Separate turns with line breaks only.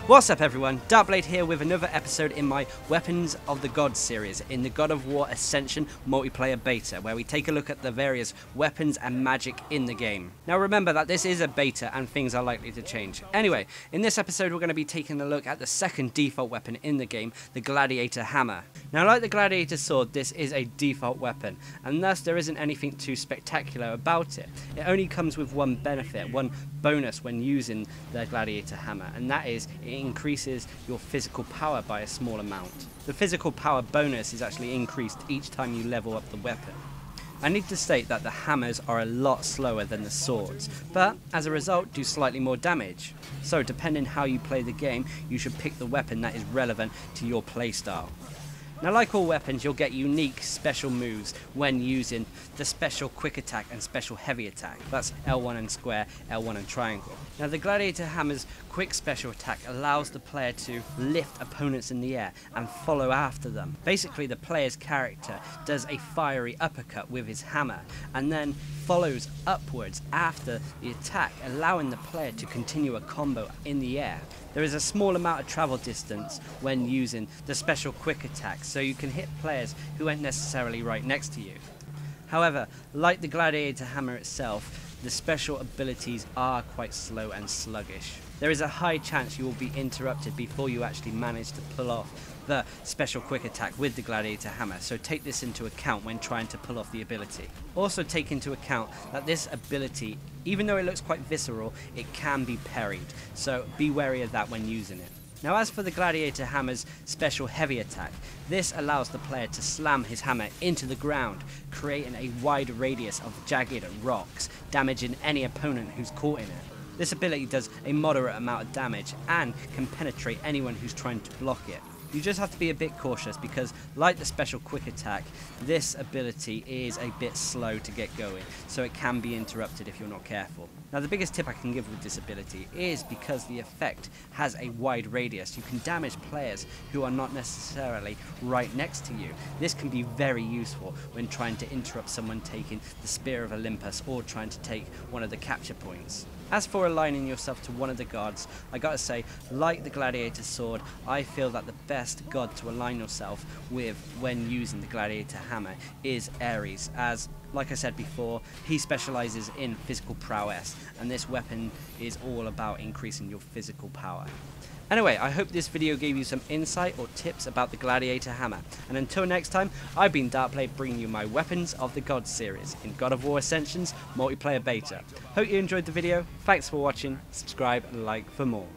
What's up everyone, Darcblade here with another episode in my Weapons of the Gods series in the God of War Ascension multiplayer beta, where we take a look at the various weapons and magic in the game. Now remember that this is a beta and things are likely to change. Anyway, in this episode we're going to be taking a look at the second default weapon in the game, the Gladiator Hammer. Now like the Gladiator Sword, this is a default weapon, and thus there isn't anything too spectacular about it. It only comes with one benefit, one bonus when using the Gladiator Hammer, and that is it increases your physical power by a small amount. The physical power bonus is actually increased each time you level up the weapon. I need to state that the hammers are a lot slower than the swords, but as a result do slightly more damage. So depending how you play the game, you should pick the weapon that is relevant to your playstyle. Now like all weapons, you'll get unique special moves when using the special quick attack and special heavy attack. That's L1 and square, L1 and triangle. Now the Gladiator Hammer's quick special attack allows the player to lift opponents in the air and follow after them. Basically the player's character does a fiery uppercut with his hammer and then follows upwards after the attack, allowing the player to continue a combo in the air. There is a small amount of travel distance when using the special quick attack, so you can hit players who aren't necessarily right next to you. However, like the Gladiator Hammer itself, the special abilities are quite slow and sluggish. There is a high chance you will be interrupted before you actually manage to pull off the special quick attack with the Gladiator Hammer, so take this into account when trying to pull off the ability. Also take into account that this ability, even though it looks quite visceral, it can be parried, so be wary of that when using it. Now as for the Gladiator Hammer's special heavy attack, this allows the player to slam his hammer into the ground, creating a wide radius of jagged rocks, damaging any opponent who's caught in it. This ability does a moderate amount of damage and can penetrate anyone who's trying to block it. You just have to be a bit cautious because, like the special quick attack, this ability is a bit slow to get going, so it can be interrupted if you're not careful. Now the biggest tip I can give with this ability is because the effect has a wide radius, you can damage players who are not necessarily right next to you. This can be very useful when trying to interrupt someone taking the Spear of Olympus or trying to take one of the capture points. As for aligning yourself to one of the gods, I gotta say, like the Gladiator Sword, I feel that the best god to align yourself with when using the Gladiator Hammer is Ares, as, like I said before, he specializes in physical prowess, and this weapon is all about increasing your physical power. Anyway, I hope this video gave you some insight or tips about the Gladiator Hammer, and until next time, I've been Darcblade bringing you my Weapons of the Gods series in God of War Ascension's multiplayer beta. Hope you enjoyed the video, thanks for watching, subscribe and like for more.